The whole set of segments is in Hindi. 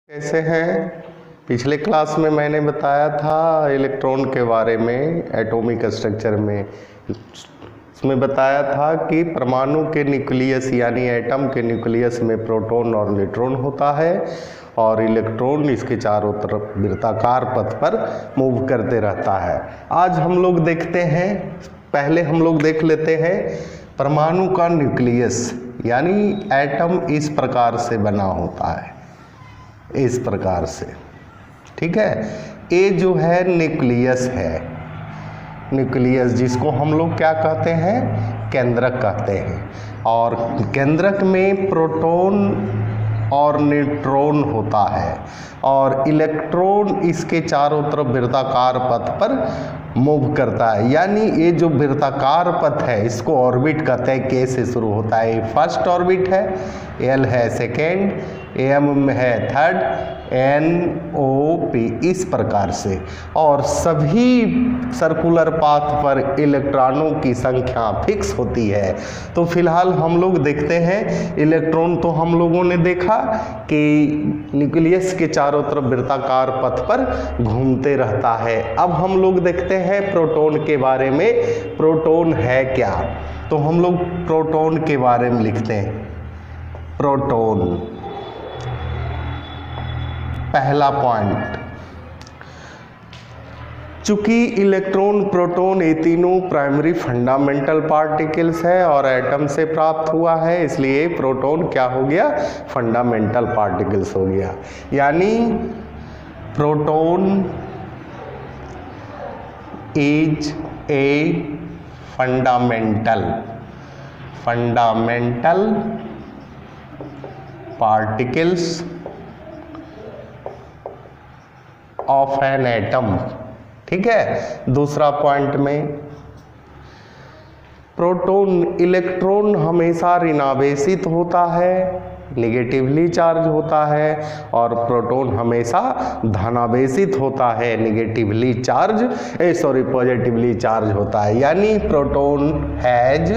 कैसे हैं? पिछले क्लास में मैंने बताया था इलेक्ट्रॉन के बारे में, एटॉमिक स्ट्रक्चर में। उसमें बताया था कि परमाणु के न्यूक्लियस यानी एटम के न्यूक्लियस में प्रोटॉन और न्यूट्रॉन होता है और इलेक्ट्रॉन इसके चारों तरफ वृत्ताकार पथ पर मूव करते रहता है। आज हम लोग देखते हैं, पहले हम लोग देख लेते हैं परमाणु का न्यूक्लियस यानी एटम इस प्रकार से बना होता है, इस प्रकार से। ठीक है, ये जो है न्यूक्लियस है, न्यूक्लियस जिसको हम लोग क्या कहते हैं, केंद्रक कहते हैं। और केंद्रक में प्रोटॉन और न्यूट्रॉन होता है और इलेक्ट्रॉन इसके चारों तरफ वृत्ताकार पथ पर मूव करता है। यानी ये जो वृत्ताकार पथ है इसको ऑर्बिट कहते हैं। के से शुरू होता है, फर्स्ट ऑर्बिट है, एल है सेकेंड, एम है थर्ड, एन ओ पी, इस प्रकार से। और सभी सर्कुलर पाथ पर इलेक्ट्रॉनों की संख्या फिक्स होती है। तो फिलहाल हम लोग देखते हैं इलेक्ट्रॉन तो हम लोगों ने देखा कि न्यूक्लियस के चारों तरफ वृत्ताकार पथ पर घूमते रहता है। अब हम लोग देखते हैं प्रोटॉन के बारे में, प्रोटॉन है क्या। तो हम लोग प्रोटॉन के बारे में लिखते हैं। प्रोटॉन, पहला पॉइंट, चूंकि इलेक्ट्रॉन प्रोटॉन ये तीनों प्राइमरी फंडामेंटल पार्टिकल्स है और एटम से प्राप्त हुआ है, इसलिए प्रोटॉन क्या हो गया, फंडामेंटल पार्टिकल्स हो गया। यानी proton is a fundamental particles of an atom. ठीक है, दूसरा पॉइंट में प्रोटॉन, इलेक्ट्रॉन हमेशा ऋणावेशित होता है, निगेटिवली चार्ज होता है, और प्रोटॉन हमेशा धनावेशित होता है, निगेटिवली चार्ज पॉजिटिवली चार्ज होता है। यानी प्रोटॉन हैज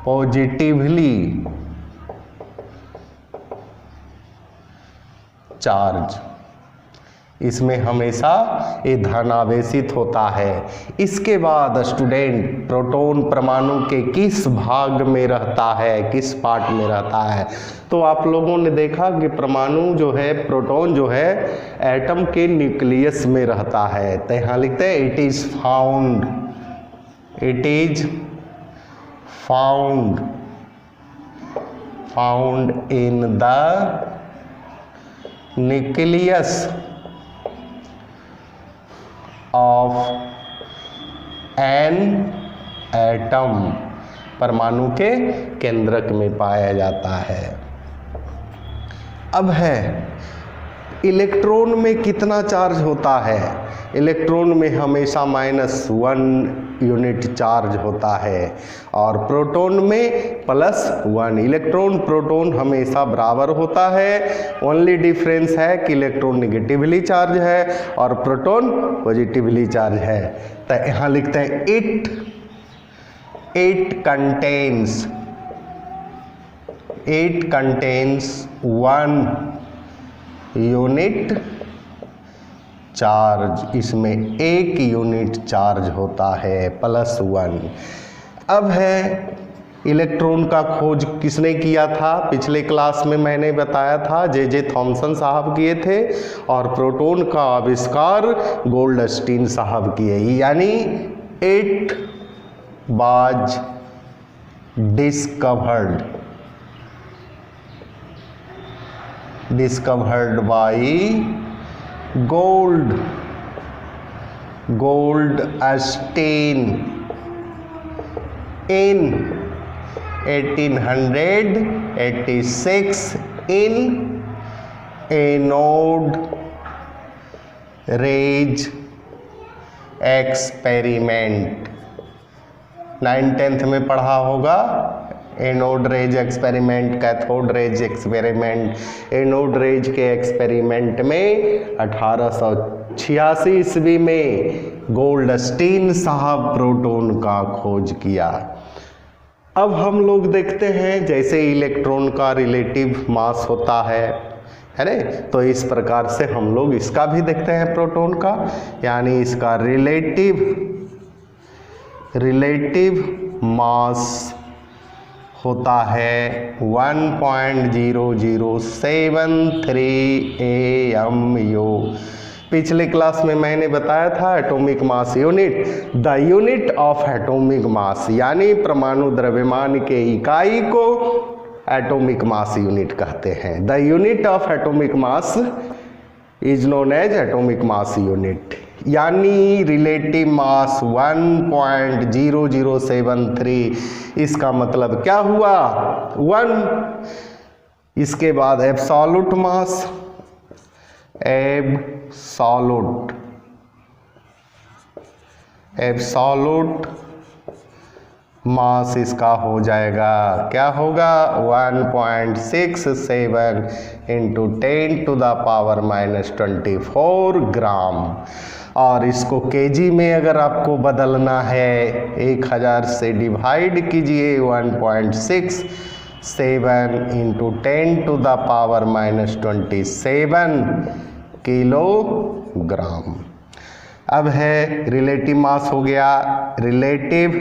पॉजिटिवली चार्ज, इसमें हमेशा ये धनावेशित होता है। इसके बाद स्टूडेंट, प्रोटॉन परमाणु के किस भाग में रहता है, किस पार्ट में रहता है। तो आप लोगों ने देखा कि परमाणु जो है, प्रोटॉन जो है एटम के न्यूक्लियस में रहता है। तो यहाँ लिखते हैं it is found in the nucleus of an atom, परमाणु के केंद्रक में पाया जाता है। अब है इलेक्ट्रॉन में कितना चार्ज होता है। इलेक्ट्रॉन में हमेशा -1 यूनिट चार्ज होता है और प्रोटॉन में +1। इलेक्ट्रॉन प्रोटॉन हमेशा बराबर होता है। ओनली डिफरेंस है कि इलेक्ट्रॉन निगेटिवली चार्ज है और प्रोटॉन पॉजिटिवली चार्ज है। तो यहाँ लिखते हैं इट कंटेन्स 1 यूनिट चार्ज, इसमें 1 यूनिट चार्ज होता है, +1। अब है इलेक्ट्रॉन का खोज किसने किया था। पिछले क्लास में मैंने बताया था जे थॉमसन साहब किए थे और प्रोटॉन का आविष्कार गोल्डस्टीन साहब किए। यानी it was discovered bye Goldstein in 1886 in anode rays experiment. 9th-10th में पढ़ा होगा anode rays experiment, cathode rays experiment. Anode rays के एक्सपेरिमेंट में 1886 ईस्वी में गोल्डस्टीन साहब प्रोटॉन का खोज किया। अब हम लोग देखते हैं जैसे इलेक्ट्रॉन का रिलेटिव मास होता है ना, तो इस प्रकार से हम लोग इसका भी देखते हैं प्रोटॉन का, यानी इसका रिलेटिव मास होता है 1.0073 AMU। पिछले क्लास में मैंने बताया था atomic mass unit, the unit of atomic मास, यानी परमाणु द्रव्यमान के इकाई को एटॉमिक मास यूनिट कहते हैं। The unit of atomic mass is known as atomic mass unit, यानी रिलेटिव मास 1.0073। इसका मतलब क्या हुआ 1। इसके बाद एब्सोल्यूट मास, एब्सोल्यूट मास इसका हो जाएगा, क्या होगा 1.67 × 10⁻⁻24 ग्राम। और इसको केजी में अगर आपको बदलना है 1000 से डिवाइड कीजिए 1.67 × 10⁻⁻27 किलोग्राम। अब है रिलेटिव मास हो गया, रिलेटिव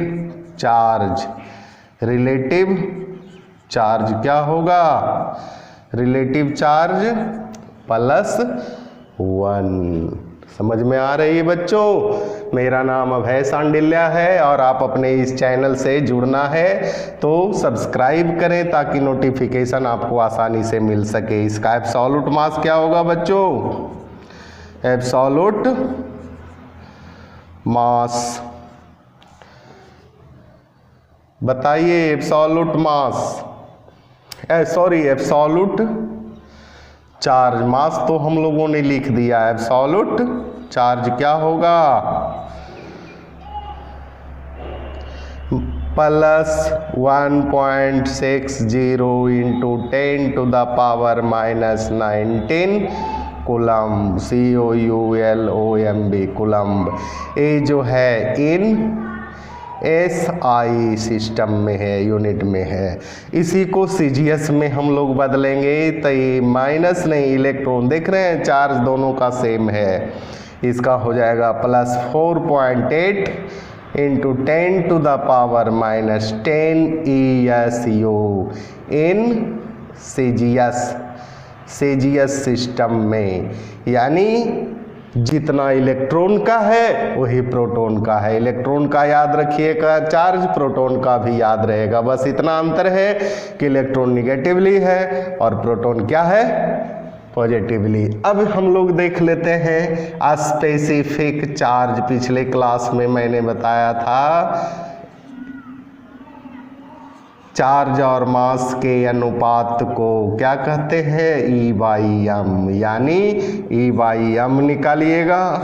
चार्ज क्या होगा, रिलेटिव चार्ज +1। समझ में आ रही है बच्चों? मेरा नाम अभय सांडिल्या है और आप अपने इस चैनल से जुड़ना है तो सब्सक्राइब करें ताकि नोटिफिकेशन आपको आसानी से मिल सके। इसका एब्सोल्यूट मास क्या होगा बच्चों, एब्सोल्यूट मास बताइए, एब्सोल्यूट मास एब्सोल्यूट चार्ज। मास तो हम लोगों ने लिख दिया, एब्सोल्यूट चार्ज क्या होगा +1.60 × 10⁻⁻19 कूलम्ब, COULOMB कूलम्ब। ये जो है इन SI सिस्टम में है, यूनिट में है। इसी को CGS में हम लोग बदलेंगे तो ये माइनस नहीं, इलेक्ट्रॉन देख रहे हैं चार्ज दोनों का सेम है। इसका हो जाएगा +4.8 × 10⁻⁻10 ESU इन CGS सिस्टम में। यानी जितना इलेक्ट्रॉन का है वही प्रोटॉन का है। इलेक्ट्रॉन का याद रखिएगा चार्ज, प्रोटॉन का भी याद रहेगा, बस इतना अंतर है कि इलेक्ट्रॉन निगेटिवली है और प्रोटॉन क्या है पॉजिटिवली। अब हम लोग देख लेते हैं स्पेसिफिक चार्ज। पिछले क्लास में मैंने बताया था चार्ज और मास के अनुपात को क्या कहते हैं E/m, यानी E/m निकालिएगा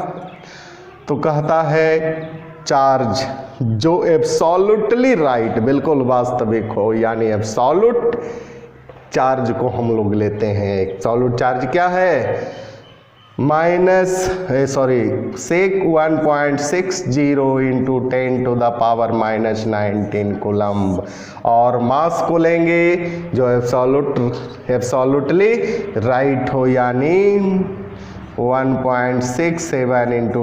तो कहता है चार्ज जो एब्सोल्युटली राइट, बिल्कुल वास्तविक हो, यानी एब्सोल्यूट चार्ज को हम लोग लेते हैं। एब्सोल्यूट चार्ज क्या है सेक 1.60 × 10⁻⁻19 कूलम्ब। और मास को लेंगे जो एब्सोल्युटली राइट हो, यानी 1.67 ×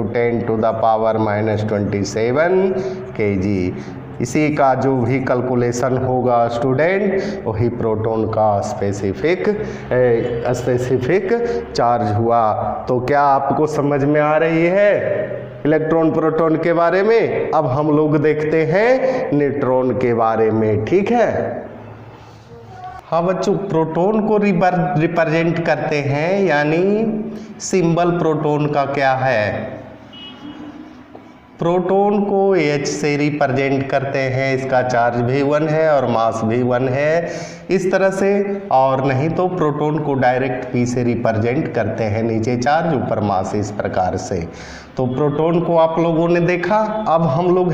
10⁻⁻27 kg। इसी का जो भी कैलकुलेशन होगा स्टूडेंट, वही प्रोटॉन का स्पेसिफिक चार्ज हुआ। तो क्या आपको समझ में आ रही है इलेक्ट्रॉन प्रोटॉन के बारे में? अब हम लोग देखते हैं न्यूट्रॉन के बारे में, ठीक है। हाँ बच्चों, प्रोटॉन को रिप्रेजेंट करते हैं, यानी सिंबल प्रोटॉन का क्या है, प्रोटॉन को H से रिप्रेजेंट करते हैं। इसका चार्ज भी 1 है और मास भी 1 है, इस तरह से। और नहीं तो प्रोटॉन को डायरेक्ट P से रिप्रेजेंट करते हैं, नीचे चार्ज ऊपर मास, इस प्रकार से। तो प्रोटॉन को आप लोगों ने देखा। अब हम लोग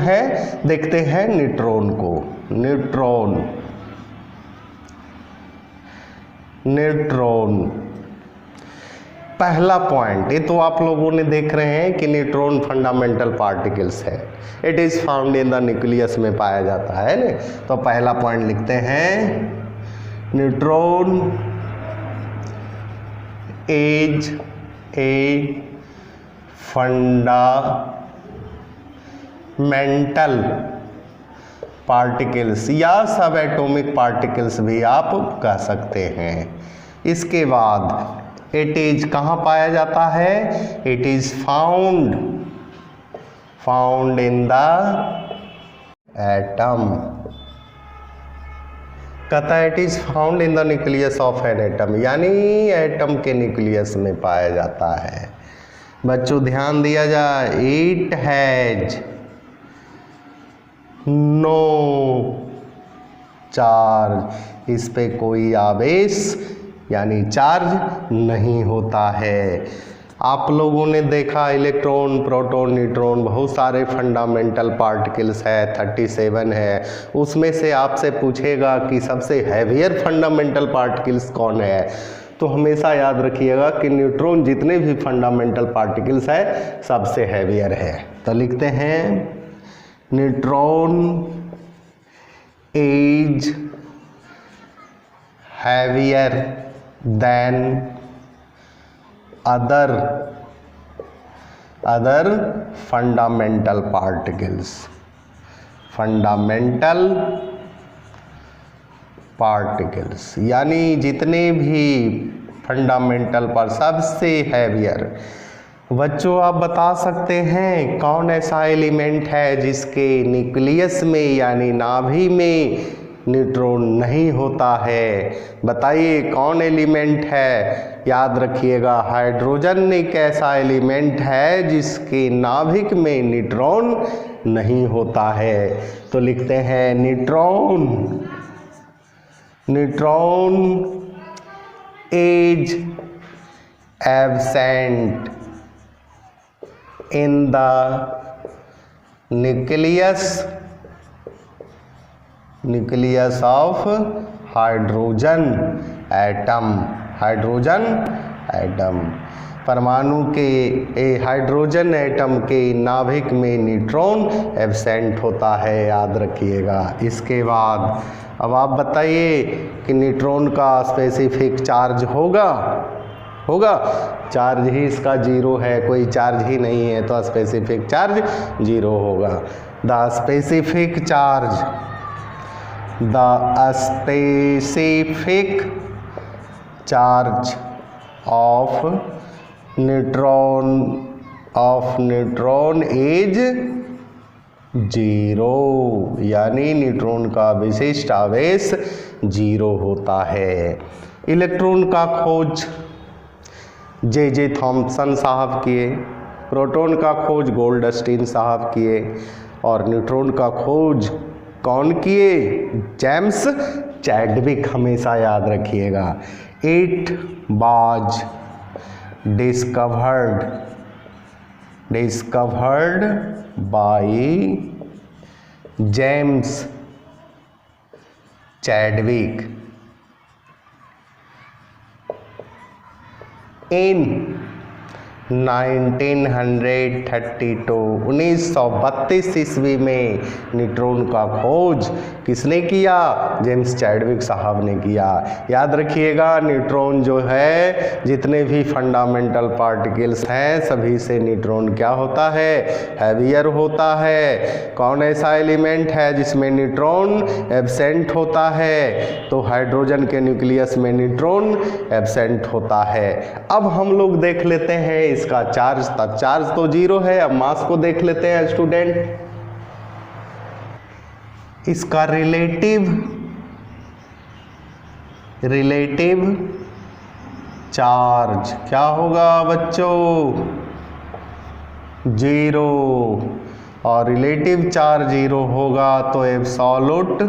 देखते हैं न्यूट्रॉन को। न्यूट्रॉन पहला पॉइंट, ये तो आप लोगों ने देख रहे हैं कि न्यूट्रॉन फंडामेंटल पार्टिकल्स है, it is found in the nucleus में पाया जाता है ना। तो पहला पॉइंट लिखते हैं, neutron is a fundamental particles या सब एटॉमिक पार्टिकल्स भी आप कह सकते हैं। इसके बाद इट इज कहाँ पाया जाता है, it is found in the atom. कहता है it is found in the nucleus of an atom, यानी एटम के न्यूक्लियस में पाया जाता है। बच्चों ध्यान दिया जाए, इट हैज नो चार्ज, इस पे कोई आवेश यानी चार्ज नहीं होता है। आप लोगों ने देखा इलेक्ट्रॉन, प्रोटॉन, न्यूट्रॉन, बहुत सारे फंडामेंटल पार्टिकल्स है, 37 है। उसमें से आपसे पूछेगा कि सबसे हैवियर फंडामेंटल पार्टिकल्स कौन है, तो हमेशा याद रखिएगा कि न्यूट्रॉन जितने भी फंडामेंटल पार्टिकल्स है सबसे हैवियर है। तो लिखते हैं, neutron is heavier than other fundamental particles. Fundamental particles यानी जितने भी फंडामेंटल पर सबसे हैवियर। बच्चों आप बता सकते हैं कौन ऐसा एलिमेंट है जिसके न्यूक्लियस में यानी नाभि में न्यूट्रॉन नहीं होता है? बताइए कौन एलिमेंट है? याद रखिएगा, हाइड्रोजन एक ऐसा एलिमेंट है जिसके नाभिक में न्यूट्रॉन नहीं होता है। तो लिखते हैं, neutron is absent in the nucleus of hydrogen atom. परमाणु के हाइड्रोजन एटम के नाभिक में न्यूट्रॉन एब्सेंट होता है, याद रखिएगा। इसके बाद अब आप बताइए कि न्यूट्रॉन का स्पेसिफिक चार्ज होगा? चार्ज ही इसका जीरो है, कोई चार्ज ही नहीं है, तो स्पेसिफिक चार्ज जीरो होगा। The specific charge of neutron is zero, यानी न्यूट्रॉन का विशिष्ट आवेश जीरो होता है। इलेक्ट्रॉन का खोज जे थॉम्सन साहब किए, प्रोटॉन का खोज गोल्डस्टीन साहब किए, और न्यूट्रॉन का खोज कौन किए? James Chadwick. हमेशा याद रखिएगा, it was discovered by James Chadwick in 1932 ईस्वी में न्यूट्रॉन का खोज किसने किया? जेम्स चैडविक साहब ने किया। याद रखिएगा, न्यूट्रॉन जो है, जितने भी फंडामेंटल पार्टिकल्स हैं सभी से न्यूट्रॉन क्या होता है? हैवियर होता है। कौन ऐसा एलिमेंट है जिसमें न्यूट्रॉन एब्सेंट होता है? तो हाइड्रोजन के न्यूक्लियस में न्यूट्रॉन एब्सेंट होता है। अब हम लोग देख लेते हैं इसका चार्ज। तक चार्ज तो जीरो है, अब मास को देख लेते हैं स्टूडेंट। इसका रिलेटिव चार्ज क्या होगा बच्चों? जीरो। और रिलेटिव चार्ज जीरो होगा तो एब्सोल्यूट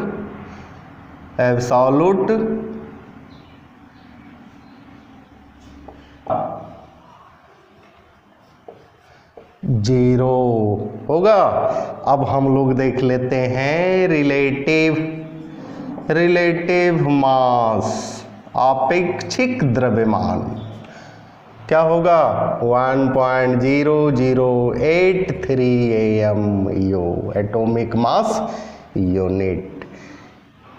जीरो होगा। अब हम लोग देख लेते हैं रिलेटिव मास, आपेक्षिक द्रव्यमान। क्या होगा 1.0083 AMU atomic mass unit.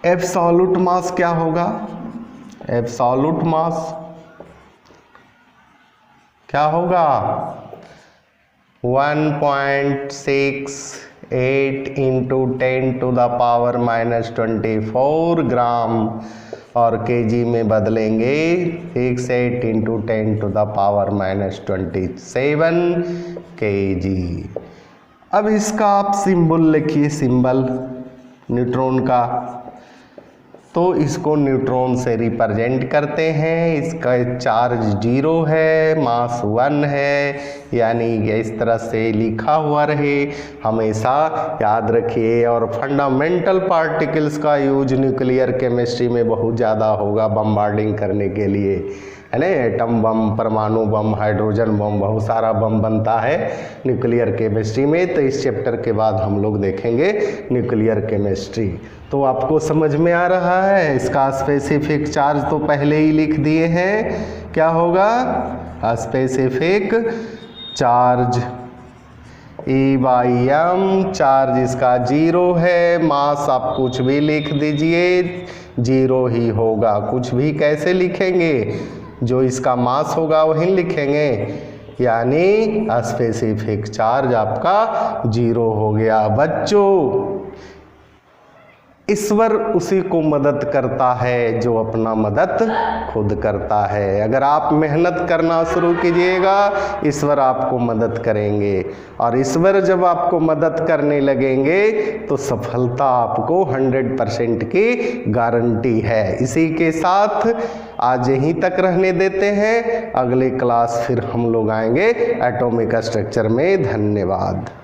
Absolute मास क्या होगा? एब्सोल्यूट मास क्या होगा 1.68 इंटू 10⁻⁻24 ग्राम और केजी में बदलेंगे 68 इंटू 10⁻⁻27 केजी। अब इसका आप सिंबल लिखिए, सिंबल न्यूट्रॉन का, तो इसको न्यूट्रॉन से रिप्रेजेंट करते हैं। इसका चार्ज 0 है, मास 1 है, यानी ये इस तरह से लिखा हुआ रहे, हमेशा याद रखिए। और फंडामेंटल पार्टिकल्स का यूज न्यूक्लियर केमिस्ट्री में बहुत ज़्यादा होगा बम्बार्डिंग करने के लिए, है ना। एटम बम, परमाणु बम, हाइड्रोजन बम, बहुत सारा बम बनता है न्यूक्लियर केमिस्ट्री में। तो इस चैप्टर के बाद हम लोग देखेंगे न्यूक्लियर केमिस्ट्री। तो आपको समझ में आ रहा है। इसका स्पेसिफिक चार्ज तो पहले ही लिख दिए हैं, क्या होगा स्पेसिफिक चार्ज E/m। चार्ज इसका 0 है, मास आप कुछ भी लिख दीजिए 0 ही होगा। कुछ भी कैसे लिखेंगे, जो इसका मास होगा वही लिखेंगे, यानी स्पेसिफिक चार्ज आपका 0 हो गया। बच्चों, ईश्वर उसी को मदद करता है जो अपना मदद खुद करता है। अगर आप मेहनत करना शुरू कीजिएगा, ईश्वर आपको मदद करेंगे, और ईश्वर जब आपको मदद करने लगेंगे तो सफलता आपको 100% की गारंटी है। इसी के साथ आज यहीं तक रहने देते हैं। अगले क्लास फिर हम लोग आएंगे एटॉमिक स्ट्रक्चर में। धन्यवाद।